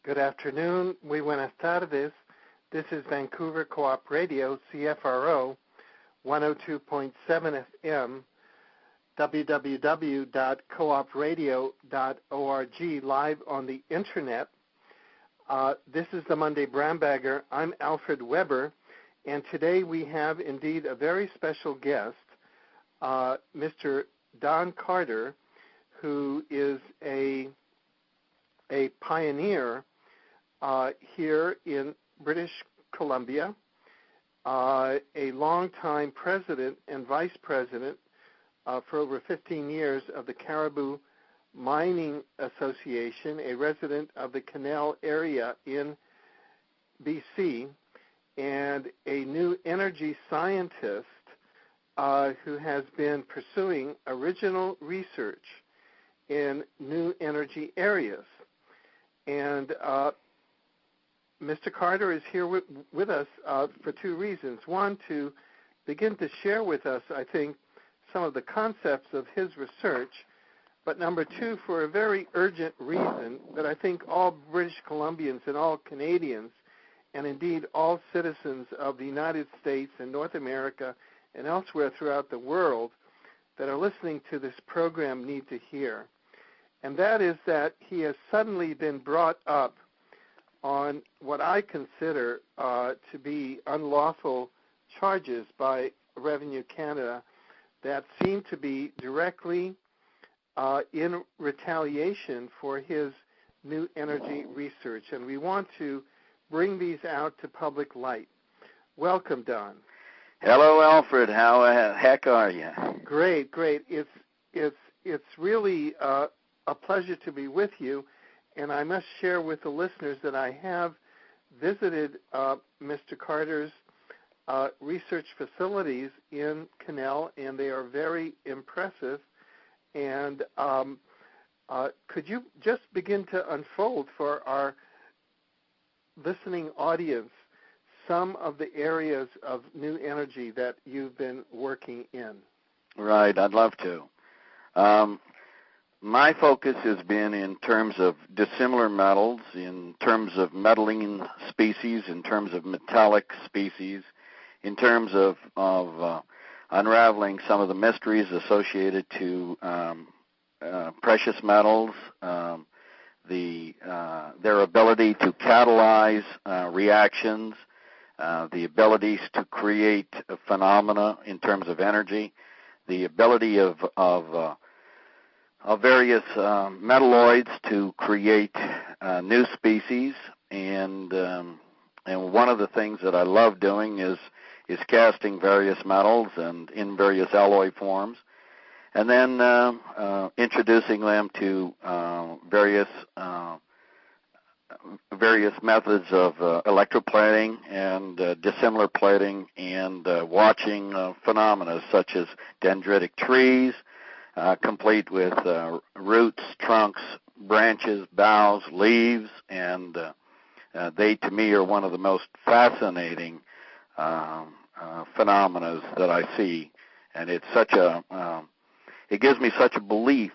Good afternoon. Muy buenas tardes. This is Vancouver Co-op Radio, CFRO, 102.7 FM, www.coopradio.org, live on the Internet. This is the Monday Brown Bagger. I'm Alfred Weber, and today we have indeed a very special guest, Mr. Don Carter, who is a pioneer here in British Columbia, a longtime president and vice president for over 15 years of the Caribou Mining Association, a resident of the Canal area in BC, and a new energy scientist who has been pursuing original research in new energy areas. And Mr. Carter is here with us for two reasons. One, to begin to share with us, I think, some of the concepts of his research, but number two, for a very urgent reason that I think all British Columbians and all Canadians, and indeed all citizens of the United States and North America and elsewhere throughout the world that are listening to this program need to hear. And that is that he has suddenly been brought up on what I consider to be unlawful charges by Revenue Canada that seem to be directly in retaliation for his new energy research. And we want to bring these out to public light. Welcome, Don. Hello, Alfred. How the heck are you? Great. It's really a pleasure to be with you. And I must share with the listeners that I have visited Mr. Carter's research facilities in Canal, and they are very impressive. And could you just begin to unfold for our listening audience some of the areas of new energy that you've been working in? Right, I'd love to. My focus has been in terms of dissimilar metals, in terms of metalline species, in terms of metallic species, in terms of unraveling some of the mysteries associated to precious metals, their ability to catalyze reactions, the abilities to create phenomena in terms of energy, the ability of various metalloids to create new species, and one of the things that I love doing is casting various metals and in various alloy forms, and then introducing them to various methods of electroplating and dissimilar plating, and watching phenomena such as dendritic trees, complete with roots, trunks, branches, boughs, leaves, and they, to me, are one of the most fascinating phenomena that I see. And it's it gives me such a belief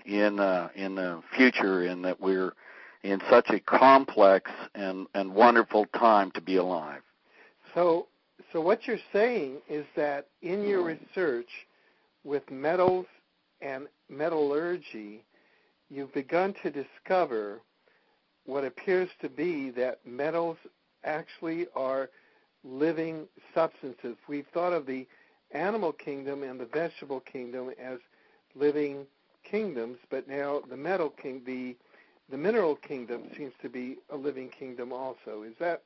in the future, in that we're in such a complex and wonderful time to be alive. So what you're saying is that in your research with metals and metallurgy, you've begun to discover what appears to be that metals actually are living substances. We've thought of the animal kingdom and the vegetable kingdom as living kingdoms, but now the mineral kingdom seems to be a living kingdom also. Is that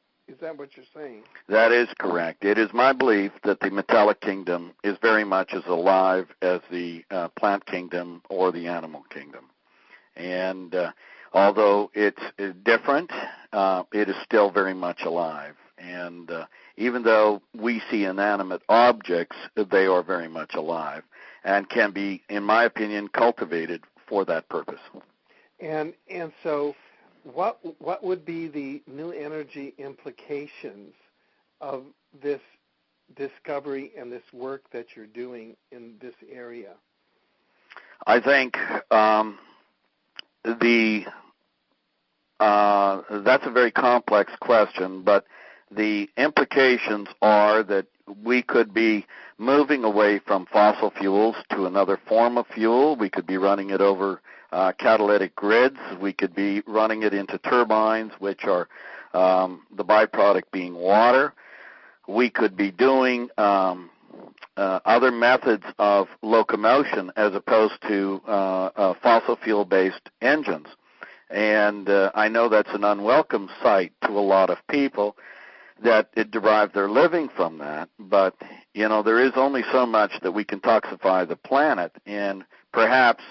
what you're saying? That is correct. It is my belief that the metallic kingdom is very much as alive as the plant kingdom or the animal kingdom. And although it's different, it is still very much alive. And even though we see inanimate objects, they are very much alive and can be, in my opinion, cultivated for that purpose. And so what would be the new energy implications of this discovery and this work that you're doing in this area? I think the that's a very complex question, but the implications are that we could be moving away from fossil fuels to another form of fuel. We could be running it over catalytic grids. We could be running it into turbines, which are the byproduct being water. We could be doing other methods of locomotion as opposed to fossil fuel-based engines. And I know that's an unwelcome sight to a lot of people that derive their living from that. But, you know, there is only so much that we can toxify the planet, and perhaps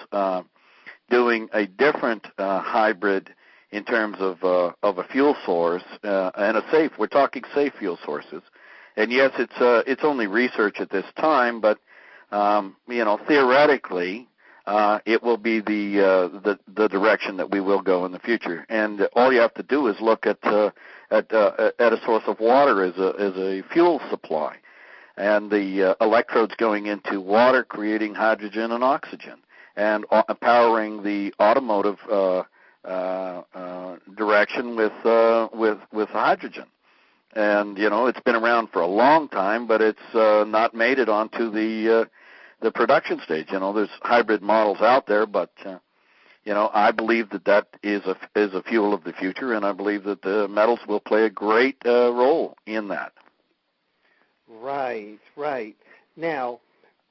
doing a different hybrid in terms of a fuel source and a safe. We're talking safe fuel sources. And yes, it's only research at this time, but you know, theoretically, it will be the direction that we will go in the future. And all you have to do is look at a source of water as a fuel supply, and the electrodes going into water, creating hydrogen and oxygen, and powering the automotive direction with hydrogen. And, you know, it's been around for a long time, but it's not made it onto the production stage. You know, there's hybrid models out there, but, you know, I believe that is a fuel of the future, and I believe that the metals will play a great role in that. Right, right. Now,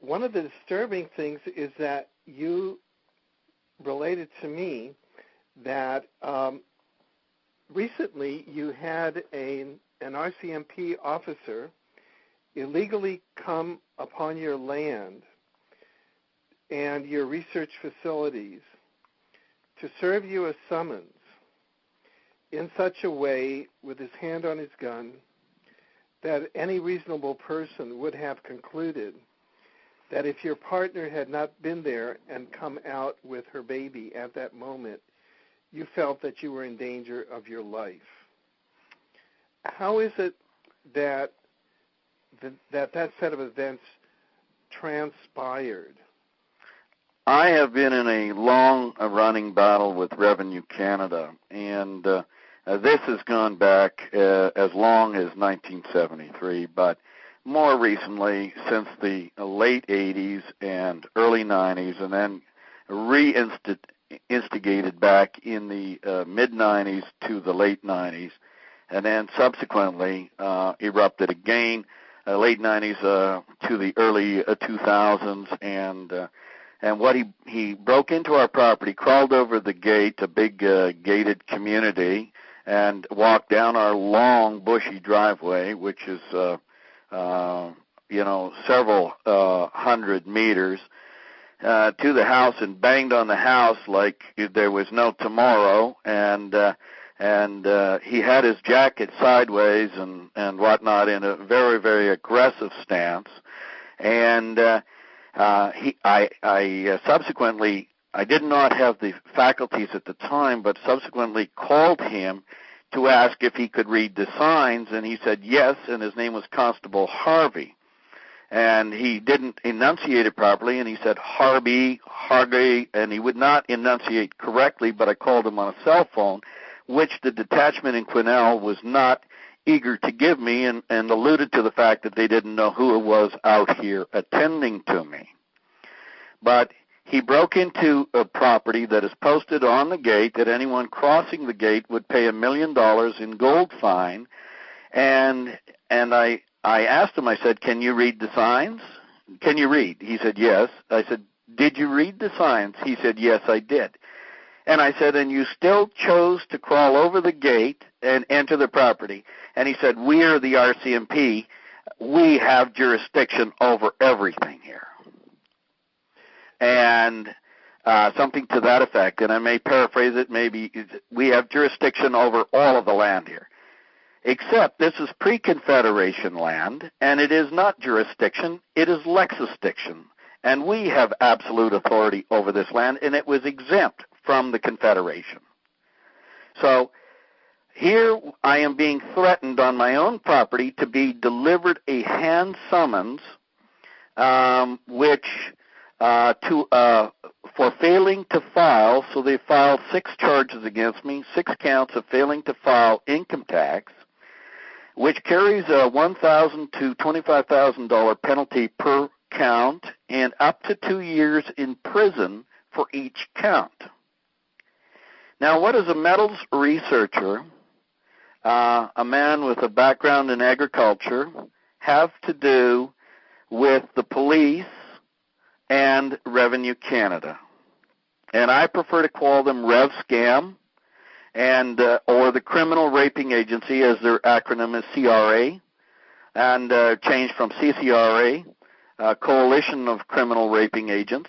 one of the disturbing things is that you related to me that recently you had an RCMP officer illegally come upon your land and your research facilities to serve you a summons in such a way, with his hand on his gun, that any reasonable person would have concluded that if your partner had not been there and come out with her baby at that moment, you felt that you were in danger of your life. How is it that that set of events transpired? I have been in a long-running battle with Revenue Canada, and this has gone back as long as 1973, but more recently, since the late 80s and early 90s, and then instigated back in the mid-90s to the late 90s, and then subsequently erupted again, late 90s to the early 2000s, and what he broke into our property, crawled over the gate, a big gated community, and walked down our long bushy driveway, which is you know, several hundred meters, to the house, and banged on the house like there was no tomorrow, and he had his jacket sideways and whatnot in a very, very aggressive stance. And I subsequently, I did not have the faculties at the time, but subsequently called him to ask if he could read the signs, and he said yes, and his name was Constable Harvey. And he didn't enunciate it properly, and he said Harvey, and he would not enunciate correctly, but I called him on a cell phone, which the detachment in Quesnel was not eager to give me, and alluded to the fact that they didn't know who it was out here attending to me. But he broke into a property that is posted on the gate that anyone crossing the gate would pay $1 million in gold fine, and I asked him, I said, can you read the signs? Can you read? He said, yes. I said, did you read the signs? He said, yes, I did. And I said, and you still chose to crawl over the gate and enter the property? And he said, we are the RCMP. We have jurisdiction over everything here. And something to that effect, and I may paraphrase it, maybe we have jurisdiction over all of the land here. Except this is pre-Confederation land, and it is not jurisdiction, it is lexisdiction. And we have absolute authority over this land, and it was exempt from the Confederation. So here I am being threatened on my own property to be delivered a hand summons, which for failing to file. So they filed 6 charges against me, 6 counts of failing to file income tax, which carries a $1,000 to $25,000 penalty per count and up to 2 years in prison for each count. Now, what does a metals researcher, a man with a background in agriculture, have to do with the police and Revenue Canada? And I prefer to call them RevScam, and or the Criminal Raping Agency, as their acronym is CRA, and changed from CCRA, Coalition of Criminal Raping Agents,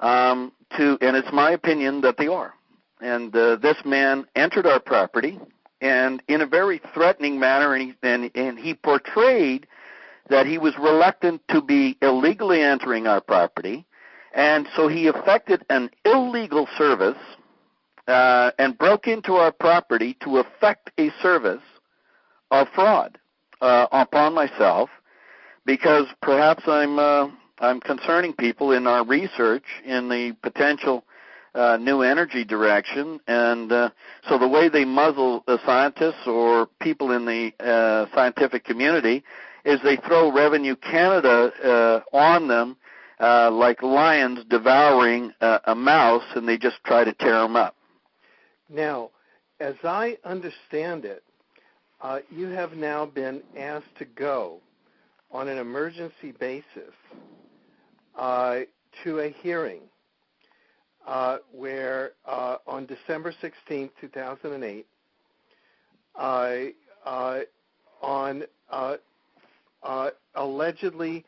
and it's my opinion that they are. And this man entered our property, and in a very threatening manner, and he portrayed that he was reluctant to be illegally entering our property, and so he effected an illegal service and broke into our property to effect a service of fraud upon myself, because perhaps I'm concerning people in our research in the potential new energy direction, and so the way they muzzle the scientists or people in the scientific community is they throw Revenue Canada on them like lions devouring a mouse, and they just try to tear them up. Now, as I understand it, you have now been asked to go on an emergency basis to a hearing where on December 16, 2008, on allegedly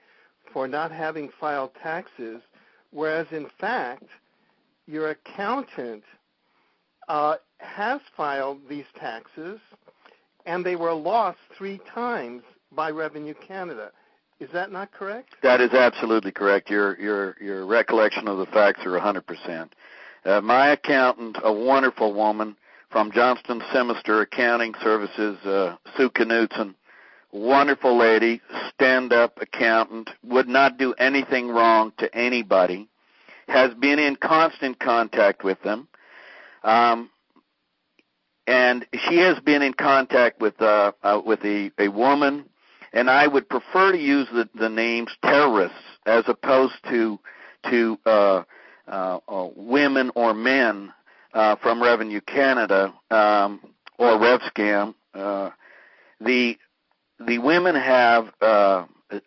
for not having filed taxes, whereas in fact your accountant has filed these taxes, and they were lost 3 times by Revenue Canada. Is that not correct? That is absolutely correct. Your recollection of the facts are 100%. My accountant, a wonderful woman from Johnston Semister Accounting Services, Sue Knutson, wonderful lady, stand-up accountant, would not do anything wrong to anybody, has been in constant contact with them, and she has been in contact with a woman, and I would prefer to use the names terrorists as opposed to women or men from Revenue Canada or RevScam. The women have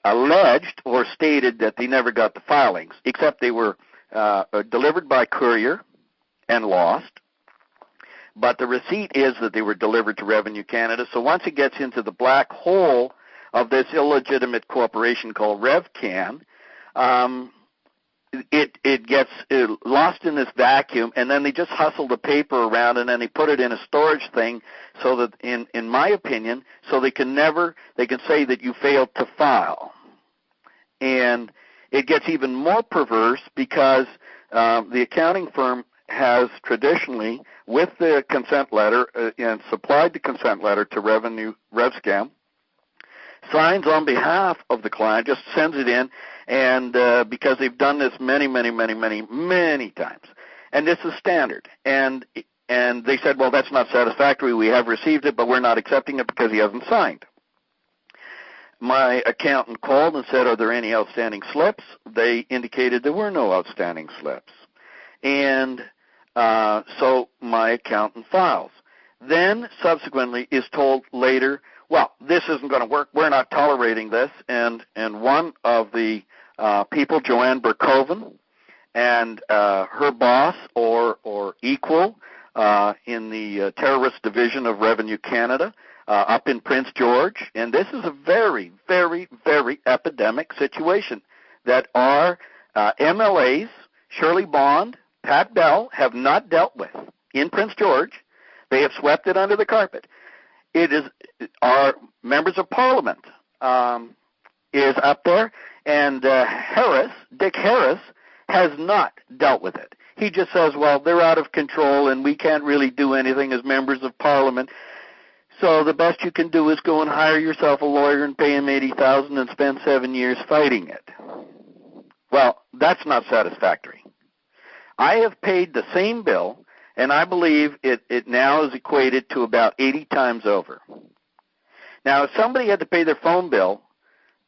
alleged or stated that they never got the filings, except they were delivered by courier and lost. But the receipt is that they were delivered to Revenue Canada. So once it gets into the black hole of this illegitimate corporation called RevCan, it gets lost in this vacuum, and then they just hustle the paper around, and then they put it in a storage thing so that, in my opinion, so they can say that you failed to file. And it gets even more perverse because the accounting firm has traditionally, with the consent letter, and supplied the consent letter to RevScam, signs on behalf of the client, just sends it in, and because they've done this many times, and this is standard. And they said, well, that's not satisfactory. We have received it, but we're not accepting it because he hasn't signed. My accountant called and said, are there any outstanding slips? They indicated there were no outstanding slips. And so my accountant files. Then subsequently is told later, well, this isn't going to work. We're not tolerating this. And one of the people, Joanne Burkoven, and her boss or equal in the terrorist division of Revenue Canada up in Prince George, and this is a very epidemic situation that our MLAs, Shirley Bond, Pat Bell, have not dealt with in Prince George. They have swept it under the carpet. It is our members of Parliament is up there, and Dick Harris, has not dealt with it. He just says, well, they're out of control, and we can't really do anything as members of Parliament. So the best you can do is go and hire yourself a lawyer and pay him $80,000 and spend 7 years fighting it. Well, that's not satisfactory. I have paid the same bill, and I believe it now is equated to about 80 times over. Now, if somebody had to pay their phone bill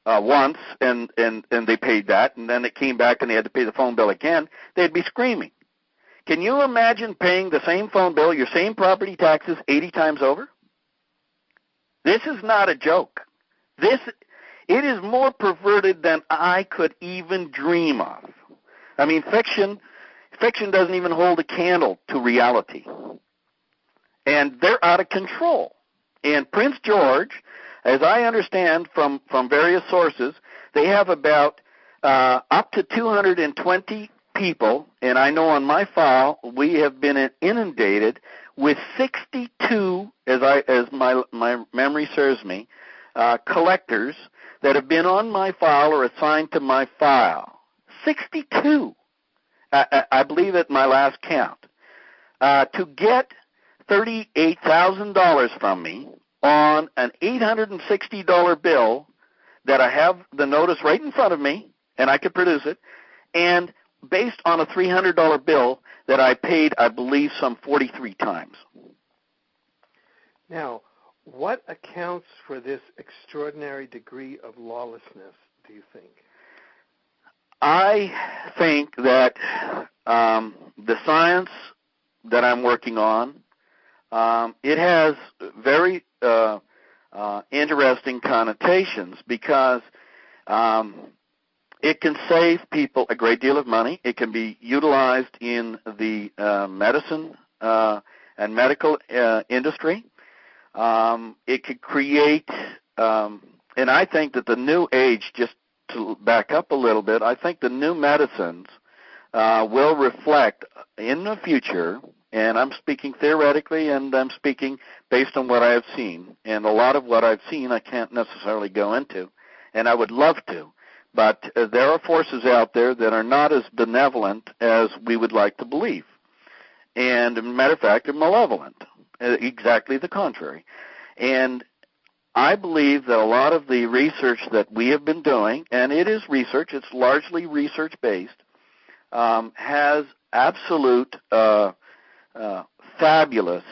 once and they paid that, and then it came back and they had to pay the phone bill again, they'd be screaming. Can you imagine paying the same phone bill, your same property taxes 80 times over? This is not a joke. It is more perverted than I could even dream of. I mean, fiction doesn't even hold a candle to reality. And they're out of control. And Prince George, as I understand from various sources, they have about up to 220 people, and I know on my file we have been inundated with 62, as my memory serves me, collectors that have been on my file or assigned to my file. 62, I believe at my last count, to get $38,000 from me on an $860 bill that I have the notice right in front of me, and I could produce it, and based on a $300 bill that I paid, I believe, some 43 times. Now, what accounts for this extraordinary degree of lawlessness, do you think? I think that the science that I'm working on, it has very interesting connotations because it can save people a great deal of money. It can be utilized in the medicine and medical industry. It could create, and I think that the new age, just to back up a little bit, I think the new medicines will reflect in the future, and I'm speaking theoretically and I'm speaking based on what I have seen. And a lot of what I've seen I can't necessarily go into, and I would love to. But there are forces out there that are not as benevolent as we would like to believe. And, as a matter of fact, they're malevolent. Exactly the contrary. And I believe that a lot of the research that we have been doing, and it is research, it's largely research-based, has absolute fabulous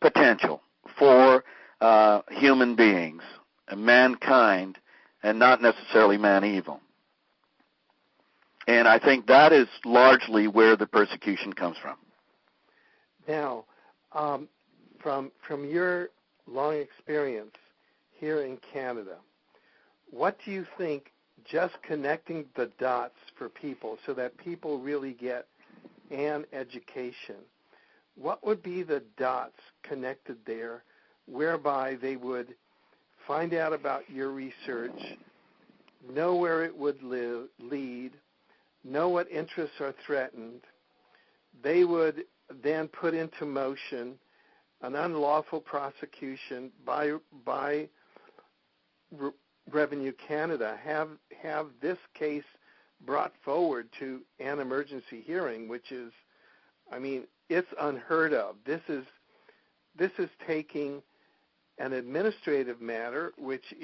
potential for human beings, mankind, and not necessarily man-evil. And I think that is largely where the persecution comes from. Now, from your long experience here in Canada, what do you think, just connecting the dots for people so that people really get an education, what would be the dots connected there whereby they would find out about your research, know where it would lead, know what interests are threatened, they would then put into motion an unlawful prosecution by Revenue Canada, have this case brought forward to an emergency hearing, which is, I mean, it's unheard of. This is taking an administrative matter, which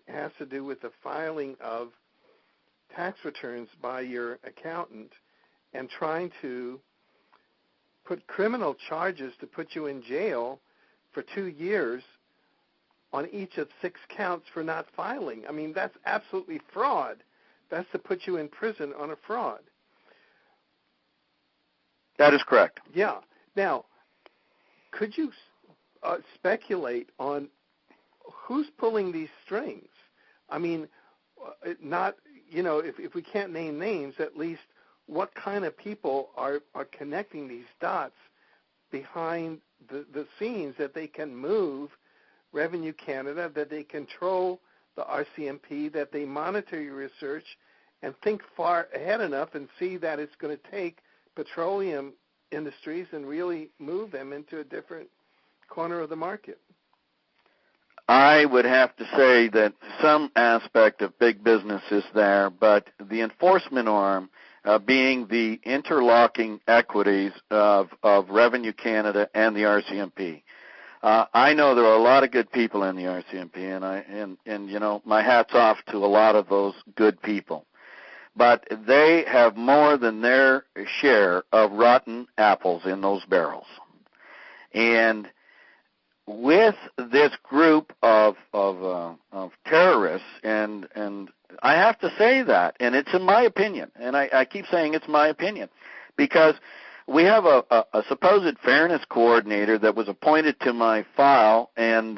has to do with the filing of tax returns by your accountant, and trying to put criminal charges to put you in jail for 2 years on each of 6 counts for not filing. I mean, that's absolutely fraud. That's to put you in prison on a fraud. That is correct. Yeah. Now, could you speculate on who's pulling these strings? I mean, not, if we can't name names, at least what kind of people are connecting these dots behind the scenes that they can move Revenue Canada, that they control the RCMP, that they monitor your research and think far ahead enough and see that it's going to take petroleum industries and really move them into a different corner of the market? I would have to say that some aspect of big business is there, but the enforcement arm being the interlocking equities of Revenue Canada and the RCMP. I know there are a lot of good people in the RCMP, and you know, my hat's off to a lot of those good people. But they have more than their share of rotten apples in those barrels. And with this group of terrorists, and I have to say that, and it's in my opinion, and I keep saying it's my opinion, because we have a supposed fairness coordinator that was appointed to my file, and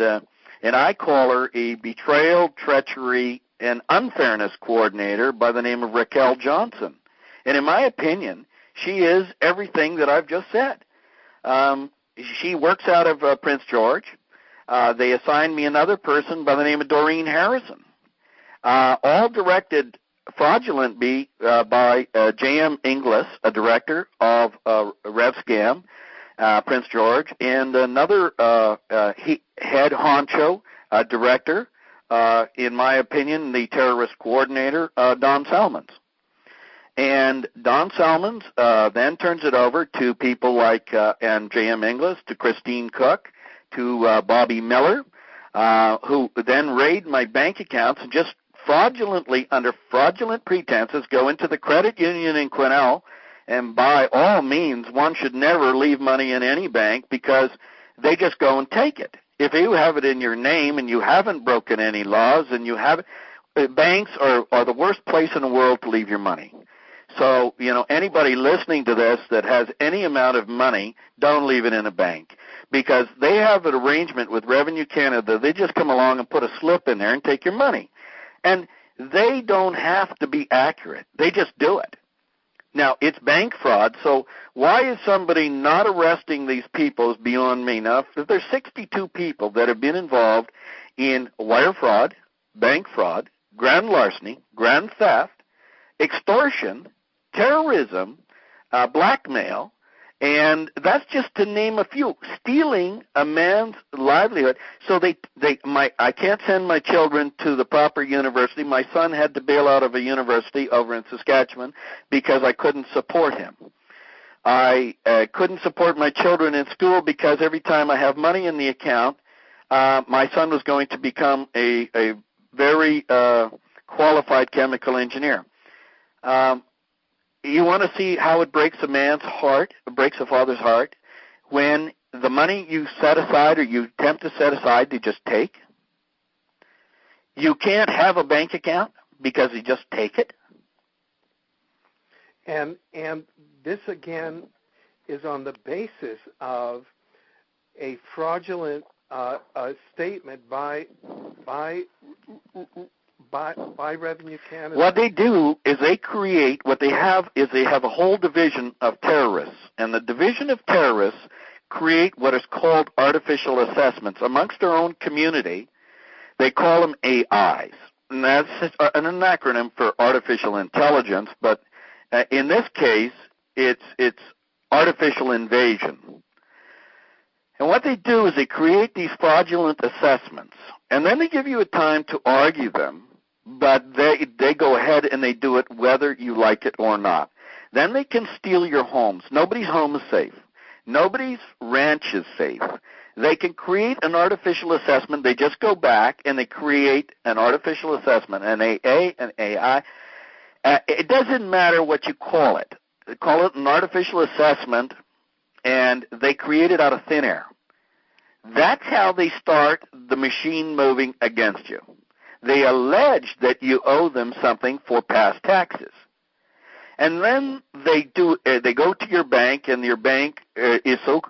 I call her a betrayal, treachery, and unfairness coordinator by the name of Raquel Johnson. And in my opinion, she is everything that I've just said. She works out of Prince George. They assigned me another person by the name of Doreen Harrison, all directed fraudulently by J.M. Inglis, a director of RevScam, Prince George, and another head honcho director, in my opinion, the terrorist coordinator, Don Salmons. And Don Salmons then turns it over to people like and J.M. Inglis, to Christine Cook, to Bobby Miller, who then raid my bank accounts and just fraudulently, under fraudulent pretenses, go into the credit union in Quesnel, and by all means, one should never leave money in any bank because they just go and take it. If you have it in your name and you haven't broken any laws, and you haven't, banks are the worst place in the world to leave your money. So, you know, anybody listening to this that has any amount of money, don't leave it in a bank, because they have an arrangement with Revenue Canada. They just come along and put a slip in there and take your money. And they don't have to be accurate. They just do it. Now, it's bank fraud, so why is somebody not arresting these people is beyond me. Now, if there's 62 people that have been involved in wire fraud, bank fraud, grand larceny, grand theft, extortion, terrorism, blackmail, and that's just to name a few. Stealing a man's livelihood. So I can't send my children to the proper university. My son had to bail out of a university over in Saskatchewan because I couldn't support him. I couldn't support my children in school because every time I have money in the account, my son was going to become a very qualified chemical engineer. You want to see how it breaks a man's heart, it breaks a father's heart, when the money you set aside or you attempt to set aside, they just take? You can't have a bank account because they just take it? And this, again, is on the basis of a fraudulent statement by Revenue Canada. What they do is they have a whole division of terrorists, and the division of terrorists create what is called artificial assessments amongst their own community. They call them AIs, and that's an acronym for artificial intelligence, but in this case, it's artificial invasion. And what they do is they create these fraudulent assessments, and then they give you a time to argue them, but they go ahead and they do it whether you like it or not. Then they can steal your homes. Nobody's home is safe. Nobody's ranch is safe. They can create an artificial assessment. They just go back and they create an artificial assessment, an AA, an AI. It doesn't matter what you call it. They call it an artificial assessment, and they create it out of thin air. That's how they start the machine moving against you. They allege that you owe them something for past taxes. And then they go to your bank, and your bank is so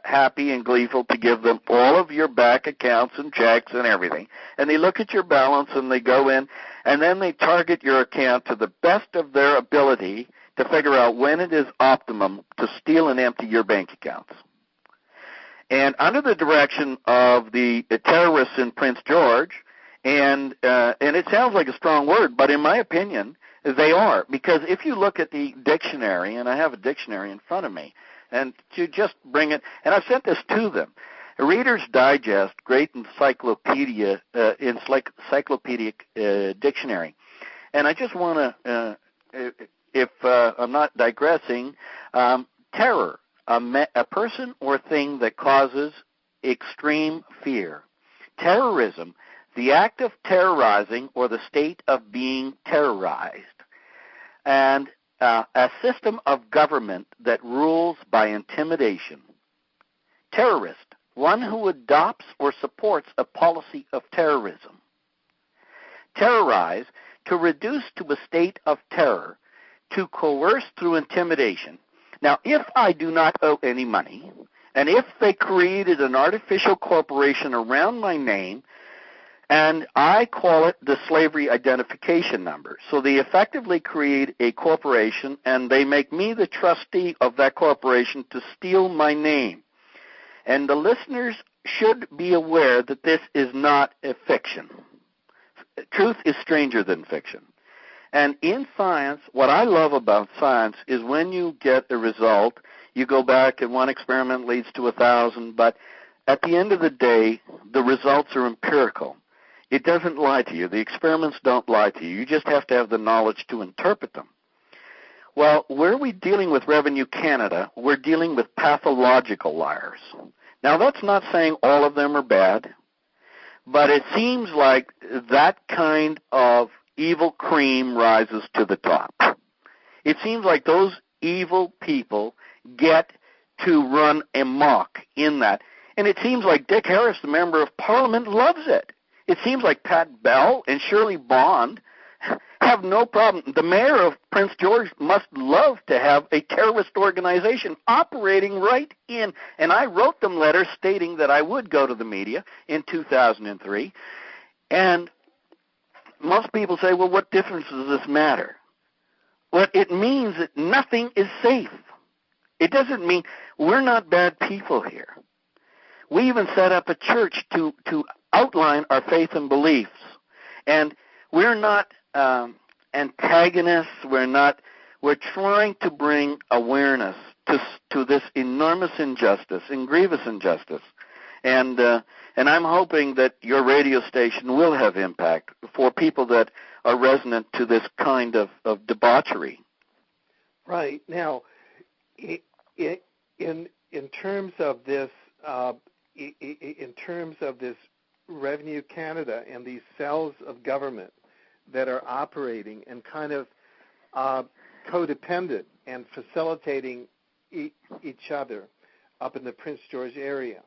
happy and gleeful to give them all of your bank accounts and checks and everything. And they look at your balance, and they go in, and then they target your account to the best of their ability to figure out when it is optimum to steal and empty your bank accounts. And under the direction of the terrorists in Prince George, and it sounds like a strong word, but in my opinion, they are. Because if you look at the dictionary, and I have a dictionary in front of me, and to just bring it, and I've sent this to them, Reader's Digest, great encyclopedic dictionary. And I just want to, if I'm not digressing, terror, a person or thing that causes extreme fear. Terrorism, the act of terrorizing or the state of being terrorized, and a system of government that rules by intimidation. Terrorist, one who adopts or supports a policy of terrorism. Terrorize, to reduce to a state of terror, to coerce through intimidation. Now, if I do not owe any money, and if they created an artificial corporation around my name, and I call it the slavery identification number. So they effectively create a corporation, and they make me the trustee of that corporation to steal my name. And the listeners should be aware that this is not a fiction. Truth is stranger than fiction. And in science, what I love about science is when you get a result, you go back and one experiment leads to 1,000, but at the end of the day, the results are empirical. It doesn't lie to you. The experiments don't lie to you. You just have to have the knowledge to interpret them. Well, where we're dealing with Revenue Canada, we're dealing with pathological liars. Now, that's not saying all of them are bad, but it seems like that kind of evil cream rises to the top. It seems like those evil people get to run amok in that. And it seems like Dick Harris, the Member of Parliament, loves it. It seems like Pat Bell and Shirley Bond have no problem. The mayor of Prince George must love to have a terrorist organization operating right in. And I wrote them letters stating that I would go to the media in 2003. And most people say, well, what difference does this matter? Well, it means that nothing is safe. It doesn't mean we're not bad people here. We even set up a church to outline our faith and beliefs. And we're not antagonists. We're trying to bring awareness to this enormous injustice and grievous injustice. And I'm hoping that your radio station will have impact for people that are resonant to this kind of debauchery. Right. Now, in terms of this, Revenue Canada and these cells of government that are operating and kind of codependent and facilitating each other up in the Prince George area,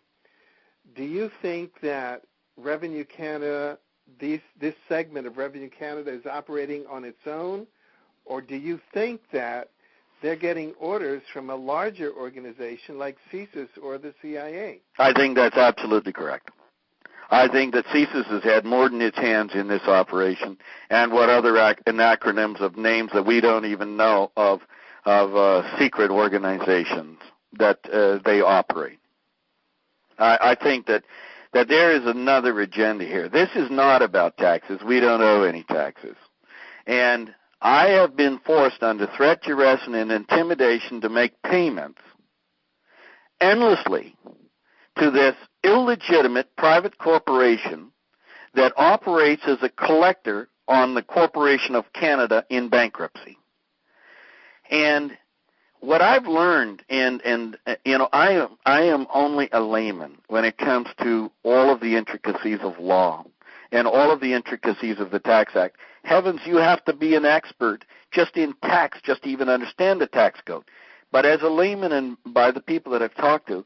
do you think that Revenue Canada, this segment of Revenue Canada is operating on its own, or do you think that they're getting orders from a larger organization like CSIS or the CIA? I think that's absolutely correct. I think that CSIS has had more than its hands in this operation, and what other acronyms of names that we don't even know of secret organizations that they operate. I think that there is another agenda here. This is not about taxes. We don't owe any taxes. And I have been forced under threat, duress, and intimidation to make payments endlessly to this illegitimate private corporation that operates as a collector on the Corporation of Canada in bankruptcy. And what I've learned, and you know, I am only a layman when it comes to all of the intricacies of law and all of the intricacies of the Tax Act. Heavens, you have to be an expert just in tax, just to even understand the tax code. But as a layman and by the people that I've talked to,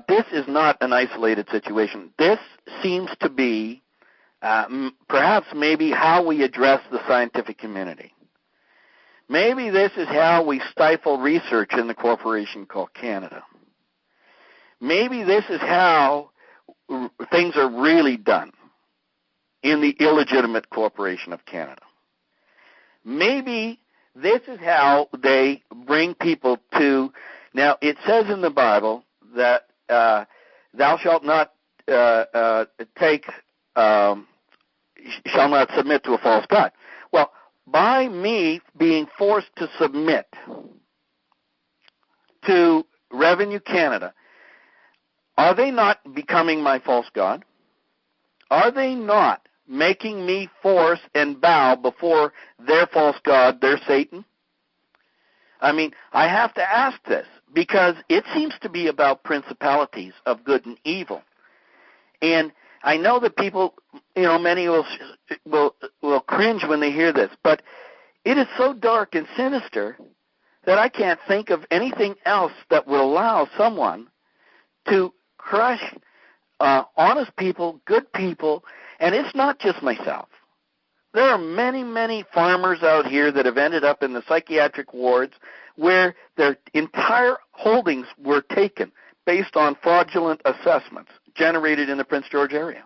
this is not an isolated situation. This seems to be perhaps maybe how we address the scientific community. Maybe this is how we stifle research in the corporation called Canada. Maybe this is how things are really done in the illegitimate Corporation of Canada. Maybe this is how they bring people to... Now, it says in the Bible that thou shalt not shall not submit to a false god. Well, by me being forced to submit to Revenue Canada, are they not becoming my false god? Are they not making me force and bow before their false god, their Satan? I mean, I have to ask this because it seems to be about principalities of good and evil. And I know that people, many will cringe when they hear this, but it is so dark and sinister that I can't think of anything else that would allow someone to crush honest people, good people, and it's not just myself. There are many, many farmers out here that have ended up in the psychiatric wards where their entire holdings were taken based on fraudulent assessments generated in the Prince George area.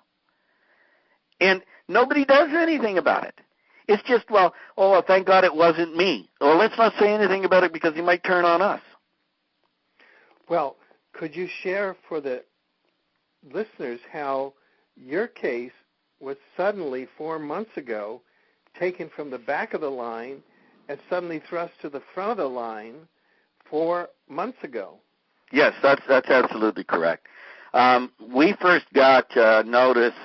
And nobody does anything about it. It's just, thank God it wasn't me. Well, let's not say anything about it because he might turn on us. Well, could you share for the listeners how your case was suddenly 4 months ago taken from the back of the line and suddenly thrust to the front of the line 4 months ago? Yes, that's absolutely correct. We first got notice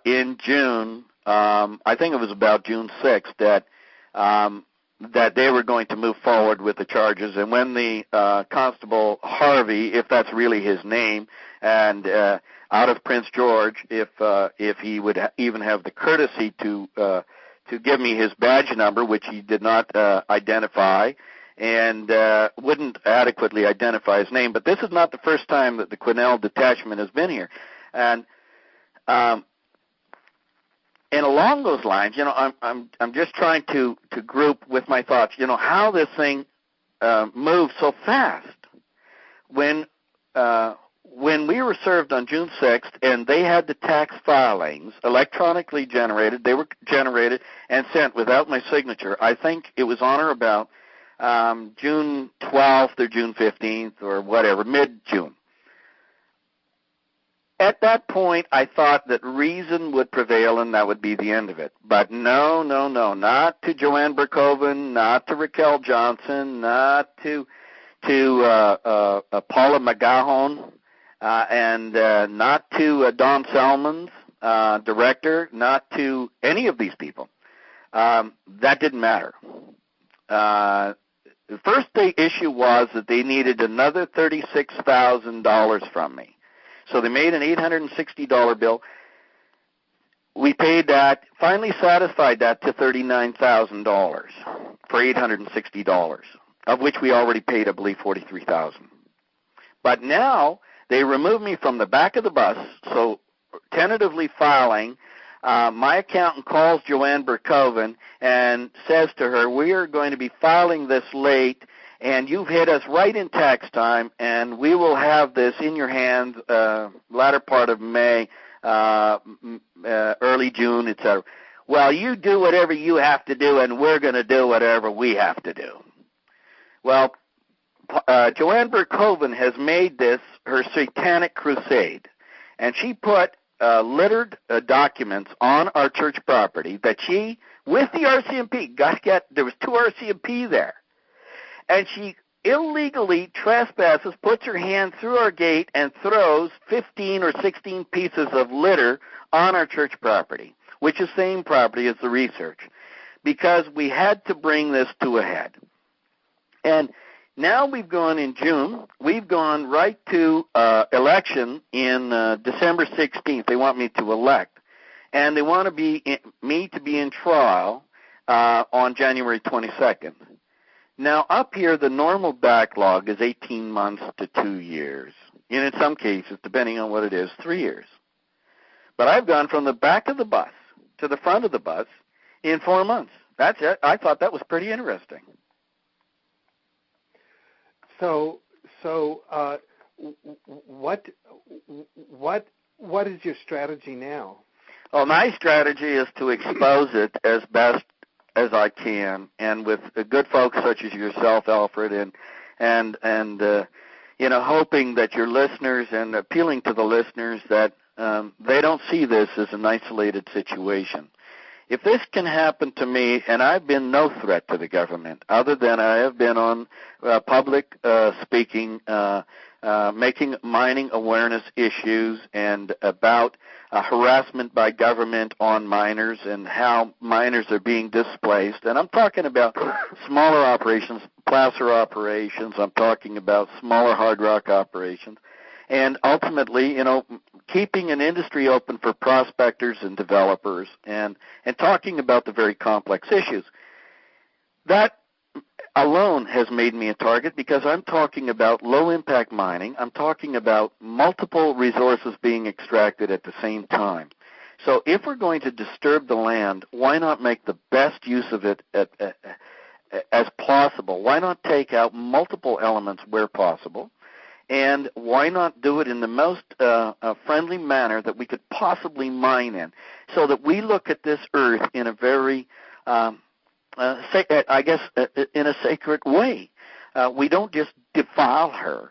in June. I think it was about June 6th that they were going to move forward with the charges. And when the Constable Harvey, if that's really his name, and out of Prince George, if he would even have the courtesy to give me his badge number, which he did not identify, and wouldn't adequately identify his name. But this is not the first time that the Quesnel detachment has been here. And along those lines, I'm just trying to group with my thoughts, how this thing moved so fast. When we were served on June 6th and they had the tax filings electronically generated, they were generated and sent without my signature. I think it was on or about June 12th or June 15th or whatever, mid-June. At that point, I thought that reason would prevail and that would be the end of it. But no, not to Joanne Burkoven, not to Raquel Johnson, not to Paula McGahon, and not to Don Salmons, director, not to any of these people. That didn't matter. The first issue was that they needed another $36,000 from me. So they made an $860 bill. We paid that, finally satisfied that to $39,000 for $860, of which we already paid, I believe, $43,000. But now they removed me from the back of the bus, so tentatively filing, my accountant calls Joanne Burkoven and says to her, we are going to be filing this late, and you've hit us right in tax time, and we will have this in your hands latter part of May, early June, etc. Well, you do whatever you have to do, and we're going to do whatever we have to do. Well, Joanne Burkoven has made this her satanic crusade, and she put littered documents on our church property that she, with the RCMP, there was 2 RCMP there, and she illegally trespasses, puts her hand through our gate, and throws 15 or 16 pieces of litter on our church property, which is the same property as the research, because we had to bring this to a head. And now we've gone in June. We've gone right to election in December 16th. They want me to elect, and they want me to be in trial on January 22nd. Now, up here, the normal backlog is 18 months to 2 years, and in some cases, depending on what it is, 3 years. But I've gone from the back of the bus to the front of the bus in 4 months. That's it. I thought that was pretty interesting. So, what is your strategy now? Well, my strategy is to expose it as best as I can, and with good folks such as yourself, Alfred, and hoping that your listeners and appealing to the listeners that they don't see this as an isolated situation. If this can happen to me, and I've been no threat to the government, other than I have been on public speaking, making mining awareness issues, and about harassment by government on miners and how miners are being displaced. And I'm talking about smaller operations, placer operations. I'm talking about smaller hard rock operations. and ultimately, keeping an industry open for prospectors and developers, and talking about the very complex issues. That alone has made me a target because I'm talking about low-impact mining. I'm talking about multiple resources being extracted at the same time. So if we're going to disturb the land, why not make the best use of it as possible? Why not take out multiple elements where possible? And why not do it in the most friendly manner that we could possibly mine in, so that we look at this earth in a very, in a sacred way. We don't just defile her,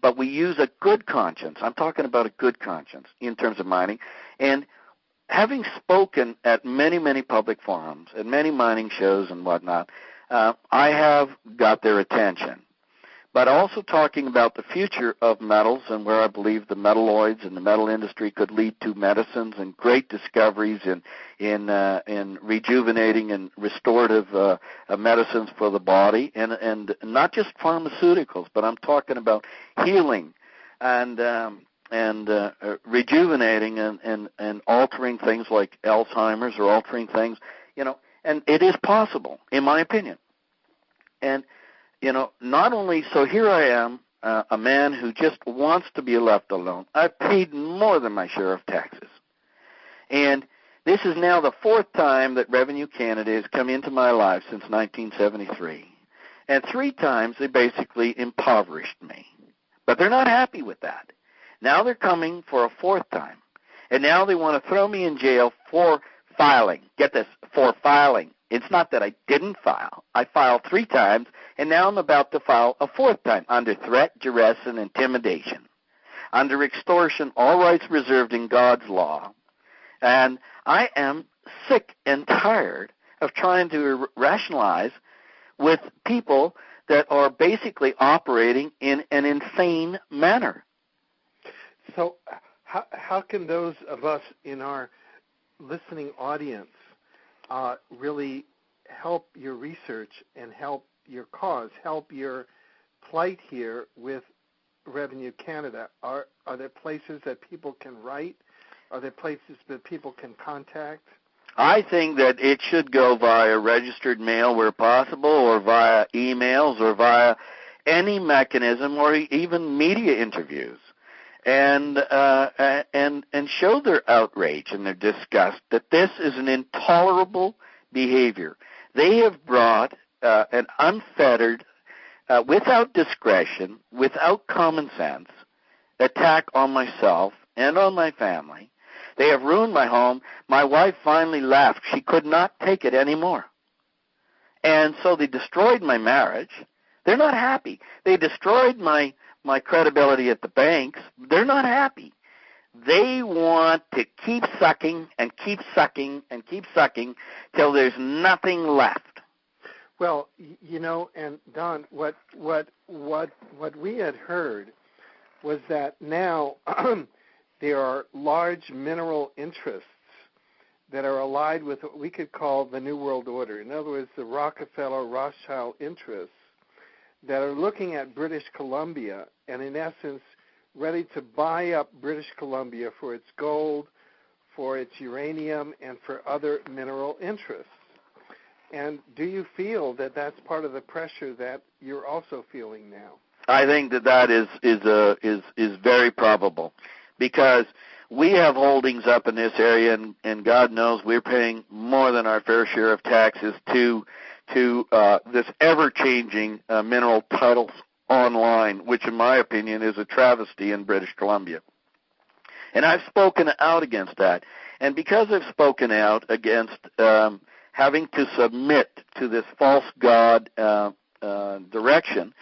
but we use a good conscience. I'm talking about a good conscience in terms of mining. And having spoken at many, many public forums and many mining shows and whatnot, I have got their attention. But also talking about the future of metals and where I believe the metalloids and the metal industry could lead to medicines and great discoveries in rejuvenating and restorative medicines for the body, and not just pharmaceuticals, but I'm talking about healing and rejuvenating and altering things like Alzheimer's, or altering things, and it is possible, in my opinion. And not only, so here I am, a man who just wants to be left alone. I've paid more than my share of taxes. And this is now the fourth time that Revenue Canada has come into my life since 1973. And 3 times they basically impoverished me. But they're not happy with that. Now they're coming for a 4th time. And now they want to throw me in jail for filing. Get this, for filing. It's not that I didn't file. I filed 3 times, and now I'm about to file a 4th time under threat, duress, and intimidation. Under extortion, all rights reserved in God's law. And I am sick and tired of trying to rationalize with people that are basically operating in an insane manner. So how can those of us in our listening audience really help your research and help your cause, help your plight here with Revenue Canada? Are there places that people can write? Are there places that people can contact? I think that it should go via registered mail where possible, or via emails, or via any mechanism, or even media interviews. And show their outrage and their disgust that this is an intolerable behavior. They have brought an unfettered, without discretion, without common sense, attack on myself and on my family. They have ruined my home. My wife finally left. She could not take it anymore. And so they destroyed my marriage. They're not happy. They destroyed my credibility at the banks. They're not happy. They want to keep sucking and keep sucking and keep sucking till there's nothing left. Well, and Don, what we had heard was that now there are large mineral interests that are allied with what we could call the New World Order. In other words, the Rockefeller, Rothschild interests that are looking at British Columbia and, in essence, ready to buy up British Columbia for its gold, for its uranium, and for other mineral interests. And do you feel that that's part of the pressure that you're also feeling now? I think that is very probable, because we have holdings up in this area, and God knows we're paying more than our fair share of taxes to this ever-changing mineral titles online, which in my opinion is a travesty in British Columbia. And I've spoken out against that. And because I've spoken out against having to submit to this false god direction,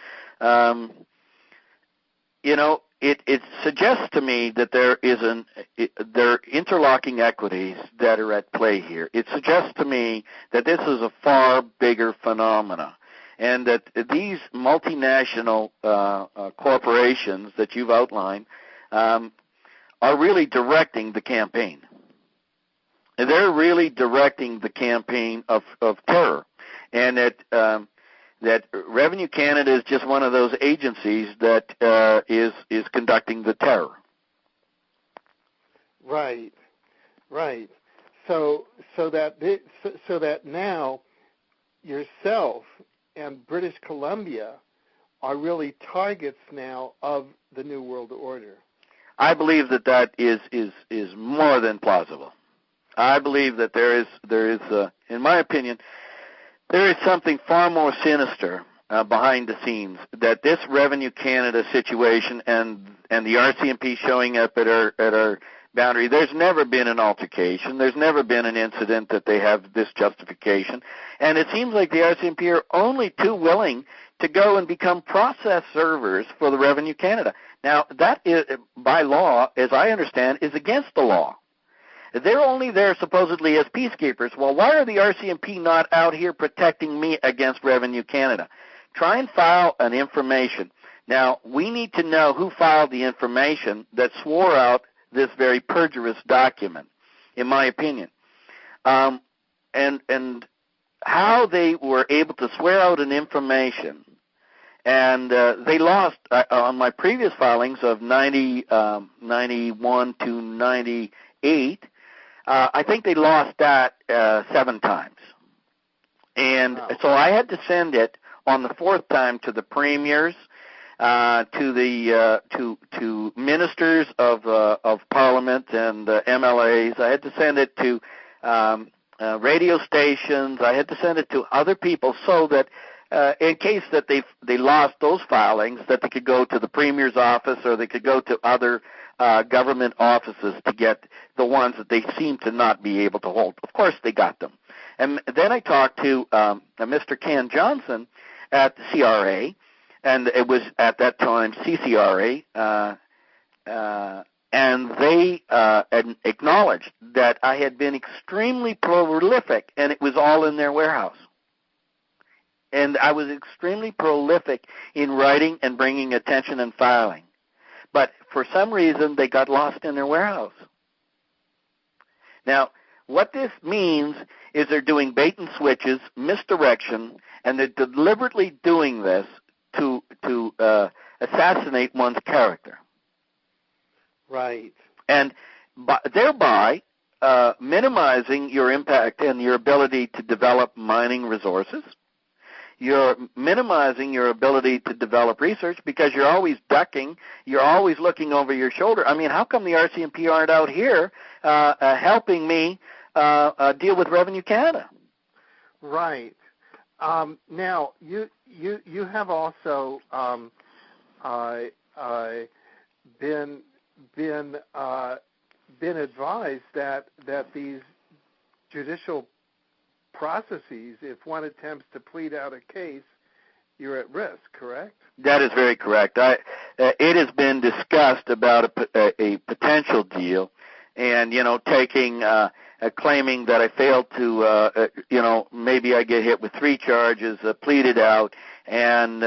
it suggests to me that there are interlocking equities that are at play here. It suggests to me that this is a far bigger phenomena, and that these multinational corporations that you've outlined are really directing the campaign. They're really directing the campaign of terror, and that that Revenue Canada is just one of those agencies that is conducting the terror. Right. So that now yourself and British Columbia are really targets now of the New World Order. I believe that is more than plausible. I believe that there is in my opinion, there is something far more sinister behind the scenes. That this Revenue Canada situation and the RCMP showing up at our boundary. There's never been an altercation. There's never been an incident that they have this justification. And it seems like the RCMP are only too willing to go and become process servers for the Revenue Canada. Now, that is, by law, as I understand, is against the law. They're only there supposedly as peacekeepers. Well, why are the RCMP not out here protecting me against Revenue Canada? Try and file an information. Now, we need to know who filed the information that swore out this very perjurious document, in my opinion. And how they were able to swear out an information. And they lost, on my previous filings of 91 to 98, I think they lost that 7 times. And so I had to send it on the 4th time to the premiers, to ministers of Parliament and MLAs. I had to send it to radio stations. I had to send it to other people so that in case that they lost those filings, that they could go to the Premier's office or they could go to other government offices to get the ones that they seem to not be able to hold. Of course, they got them. And then I talked to Mr. Ken Johnson at the CRA, and it was at that time CCRA, and they acknowledged that I had been extremely prolific, and it was all in their warehouse. And I was extremely prolific in writing and bringing attention and filing. But for some reason, they got lost in their warehouse. Now, what this means is they're doing bait and switches, misdirection, and they're deliberately doing this to assassinate one's character. Right. And thereby minimizing your impact and your ability to develop mining resources. You're minimizing your ability to develop research because you're always ducking. You're always looking over your shoulder. I mean, how come the RCMP aren't out here helping me deal with Revenue Canada? Right. Now, you have also been advised that these judicial processes, if one attempts to plead out a case, you're at risk, correct? That is very correct. It has been discussed about a potential deal, and taking claiming that I failed to, maybe I get hit with 3 charges, pleaded out, and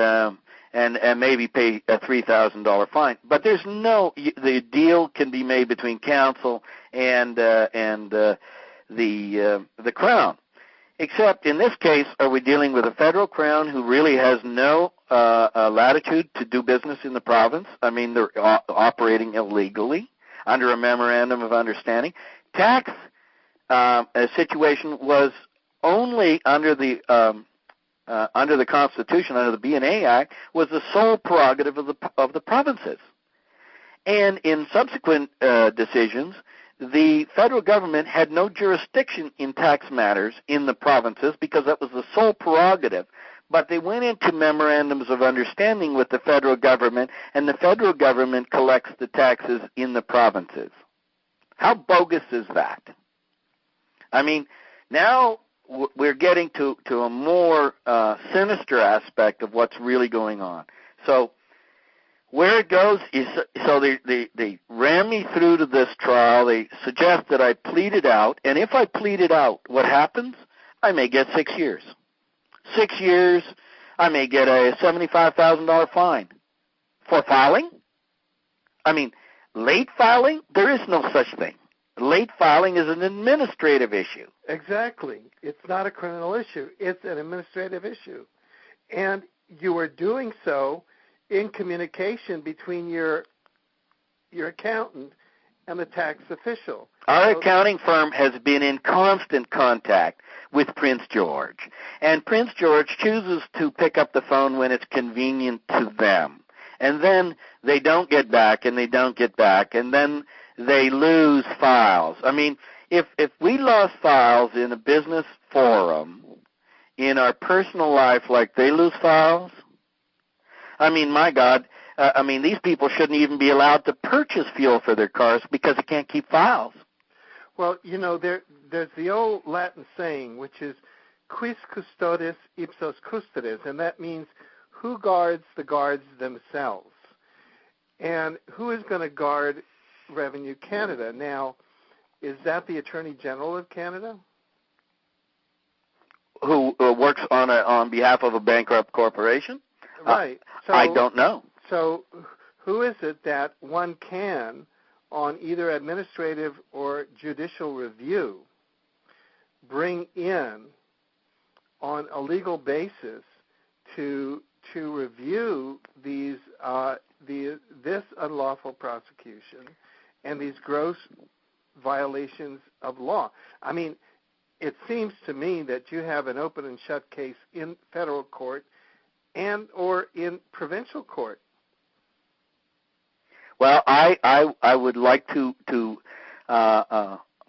maybe pay a $3,000 fine. But there's the deal can be made between counsel and the Crown. Except in this case, are we dealing with a federal Crown who really has no latitude to do business in the province? I mean, they're operating illegally under a memorandum of understanding. Tax situation was only under the Constitution, under the B&A Act, was the sole prerogative of the provinces. And in subsequent decisions, the federal government had no jurisdiction in tax matters in the provinces because that was the sole prerogative. But they went into memorandums of understanding with the federal government, and the federal government collects the taxes in the provinces. How bogus is that? I mean, now we're getting to a more sinister aspect of what's really going on. So where it goes is, so they ran me through to this trial. They suggest that I plead it out, and if I plead it out, what happens? I may get 6 years. 6 years, I may get a $75,000 fine. For filing? I mean, late filing? There is no such thing. Late filing is an administrative issue. Exactly. It's not a criminal issue. It's an administrative issue. And you are doing so in communication between your accountant and the tax official. Our accounting firm has been in constant contact with Prince George, and Prince George chooses to pick up the phone when it's convenient to them. And then they don't get back, and they don't get back, and then they lose files. I mean, if we lost files in a business forum, in our personal life like they lose files, I mean, my God, these people shouldn't even be allowed to purchase fuel for their cars because they can't keep files. Well, there's the old Latin saying, which is quis custodes ipsos custodes, and that means who guards the guards themselves. And who is going to guard Revenue Canada? Now, is that the Attorney General of Canada? Who works on behalf of a bankrupt corporation? Right. So, I don't know. So who is it that one can, on either administrative or judicial review, bring in on a legal basis to review this unlawful prosecution and these gross violations of law? I mean, it seems to me that you have an open and shut case in federal court and or in provincial court. Well, I would like to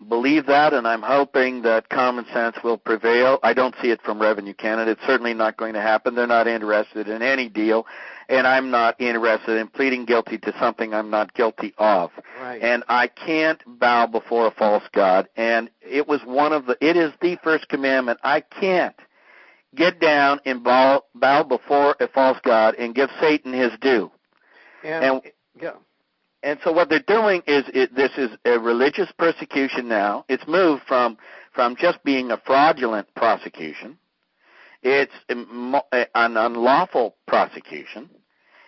believe that, and I'm hoping that common sense will prevail. I don't see it from Revenue Canada. It's certainly not going to happen. They're not interested in any deal, and I'm not interested in pleading guilty to something I'm not guilty of. Right. And I can't bow before a false god. And it is the first commandment. I can't get down and bow before a false god and give Satan his due. And yeah. And so what they're doing is this is a religious persecution now. It's moved from just being a fraudulent prosecution. It's an unlawful prosecution.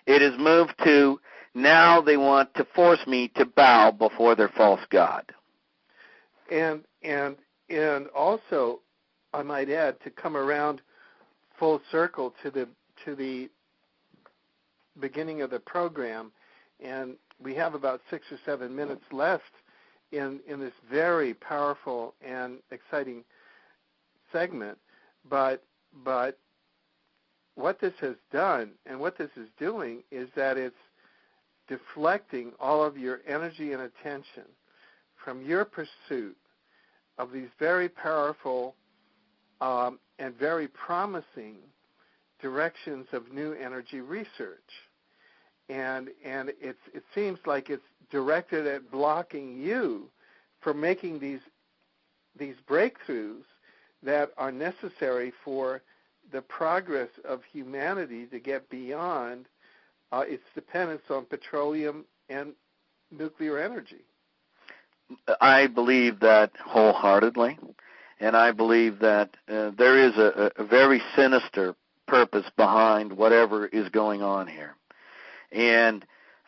It has moved to now they want to force me to bow before their false god. And also, I might add, to come around full circle to the beginning of the program, and we have about 6 or 7 minutes left in this very powerful and exciting segment. But what this has done and what this is doing is that it's deflecting all of your energy and attention from your pursuit of these very powerful and very promising directions of new energy research. And it seems like it's directed at blocking you from making these breakthroughs that are necessary for the progress of humanity to get beyond its dependence on petroleum and nuclear energy. I believe that wholeheartedly, and I believe that there is a very sinister purpose behind whatever is going on here. And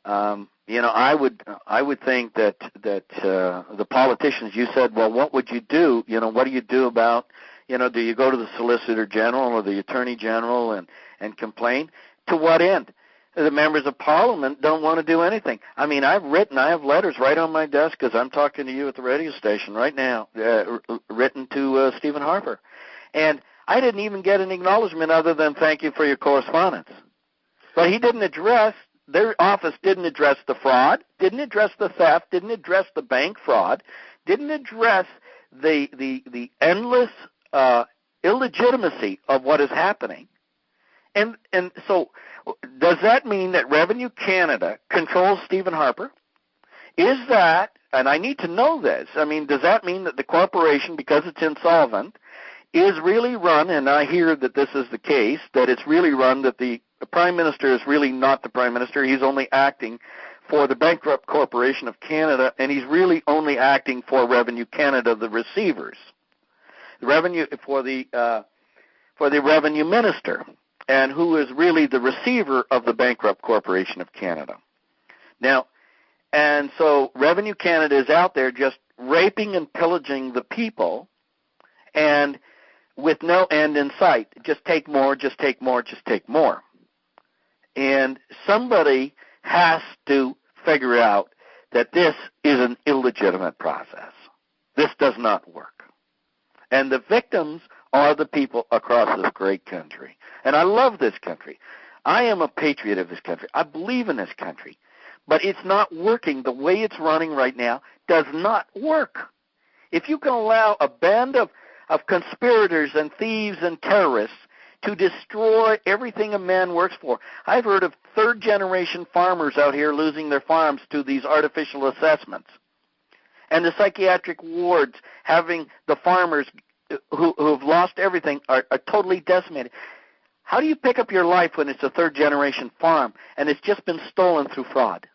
I would think that the politicians, you said, well, what would you do? What do you do about, do you go to the Solicitor General or the Attorney General and complain? To what end? The members of Parliament don't want to do anything. I mean, I have letters right on my desk because I'm talking to you at the radio station right now, written to Stephen Harper. And I didn't even get an acknowledgement other than thank you for your correspondence. But he didn't address, their office didn't address the fraud, didn't address the theft, didn't address the bank fraud, didn't address the endless illegitimacy of what is happening. And so does that mean that Revenue Canada controls Stephen Harper? Is that, and I need to know this, does that mean that the corporation, because it's insolvent, is really run, and I hear that this is the case, that it's really run, that the Prime Minister is really not the Prime Minister, he's only acting for the bankrupt corporation of Canada, and he's really only acting for Revenue Canada, the receivers, the revenue for the Revenue Minister, and who is really the receiver of the bankrupt corporation of Canada. Now, and so Revenue Canada is out there just raping and pillaging the people, and with no end in sight. Just take more, just take more, just take more. And somebody has to figure out that this is an illegitimate process. This does not work. And the victims are the people across this great country. And I love this country. I am a patriot of this country. I believe in this country. But it's not working. The way it's running right now does not work. If you can allow a band of conspirators and thieves and terrorists to destroy everything a man works for. I've heard of third-generation farmers out here losing their farms to these artificial assessments. And the psychiatric wards having the farmers who have lost everything are totally decimated. How do you pick up your life when it's a third-generation farm and it's just been stolen through fraud?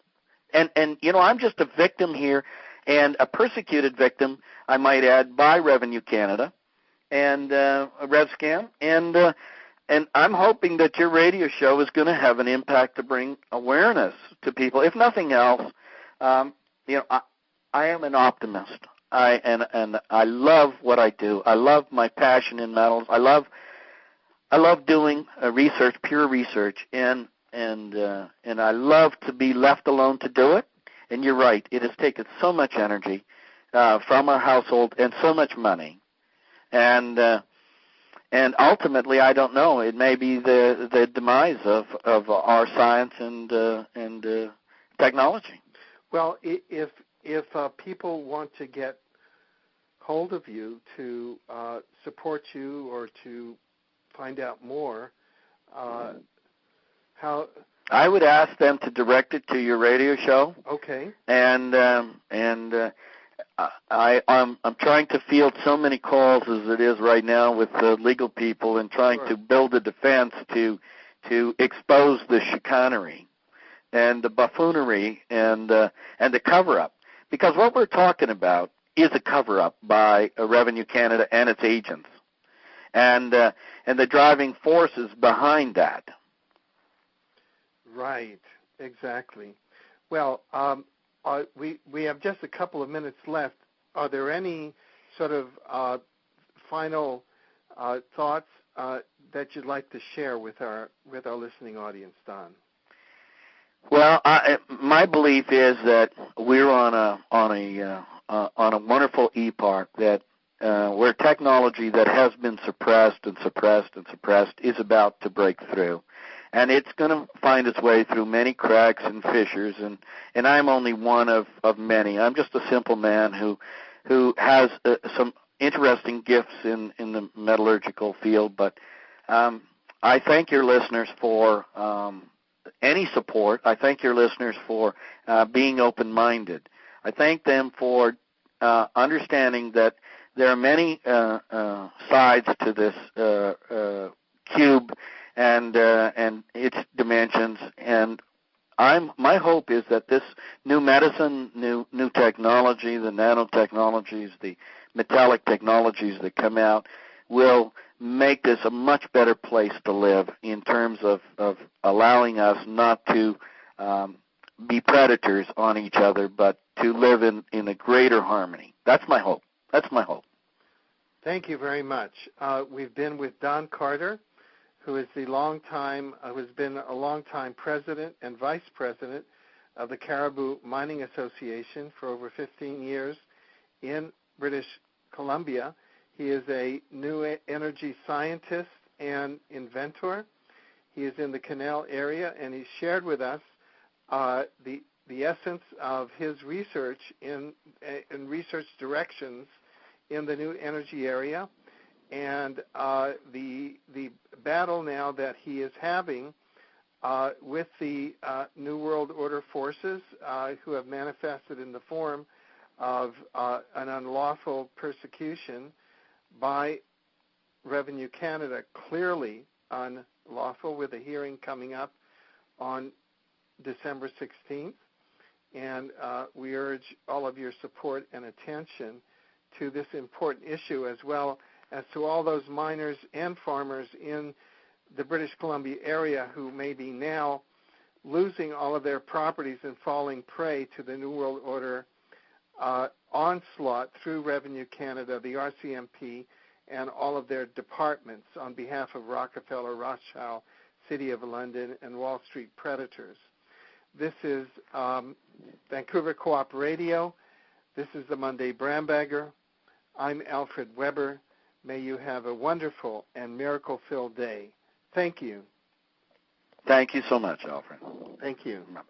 And you know, I'm just a victim here, and a persecuted victim, I might add, by Revenue Canada and RevScam. And I'm hoping that your radio show is going to have an impact to bring awareness to people. If nothing else, you know, I am an optimist. And I love what I do. I love my passion in metals. I love doing research, pure research, and I love to be left alone to do it. And you're right, it has taken so much energy from our household and so much money. And ultimately, I don't know. It may be the demise of our science and technology. Well, if people want to get hold of you to support you or to find out more, how? I would ask them to direct it to your radio show. Okay. And I'm trying to field so many calls as it is right now with legal people and trying to build a defense to expose the chicanery and the buffoonery and the cover-up. Because what we're talking about is a cover-up by Revenue Canada and its agents, and the driving forces behind that. Right, exactly. Well, we have just a couple of minutes left. Are there any sort of final thoughts that you'd like to share with our listening audience, Don? Well, my belief is that we're on a wonderful epoch that where technology that has been suppressed and suppressed and suppressed is about to break through. And it's going to find its way through many cracks and fissures, and I'm only one of many. I'm just a simple man who has some interesting gifts in the metallurgical field, but I thank your listeners for any support. I thank your listeners for being open-minded. I thank them for understanding that there are many sides to this cube and its dimensions, and my hope is that this new medicine, new technology, the nanotechnologies, the metallic technologies that come out will make this a much better place to live in terms of allowing us not to be predators on each other, but to live in a greater harmony. That's my hope. That's my hope. Thank you very much. We've been with Don Carter, who is who has been a longtime president and vice president of the Caribou Mining Association for over 15 years in British Columbia. He is a new energy scientist and inventor. He is in the Canal area, and he shared with us the essence of his research in research directions in the new energy area, and the battle now that he is having with the New World Order forces who have manifested in the form of an unlawful persecution by Revenue Canada, clearly unlawful, with a hearing coming up on December 16th. And we urge all of your support and attention to this important issue, as well as to all those miners and farmers in the British Columbia area who may be now losing all of their properties and falling prey to the New World Order onslaught through Revenue Canada, the RCMP, and all of their departments on behalf of Rockefeller, Rothschild, City of London, and Wall Street predators. This is Vancouver Co-op Radio. This is the Monday Brambagger. I'm Alfred Weber. May you have a wonderful and miracle-filled day. Thank you. Thank you so much, Alfred. Thank you. Bye.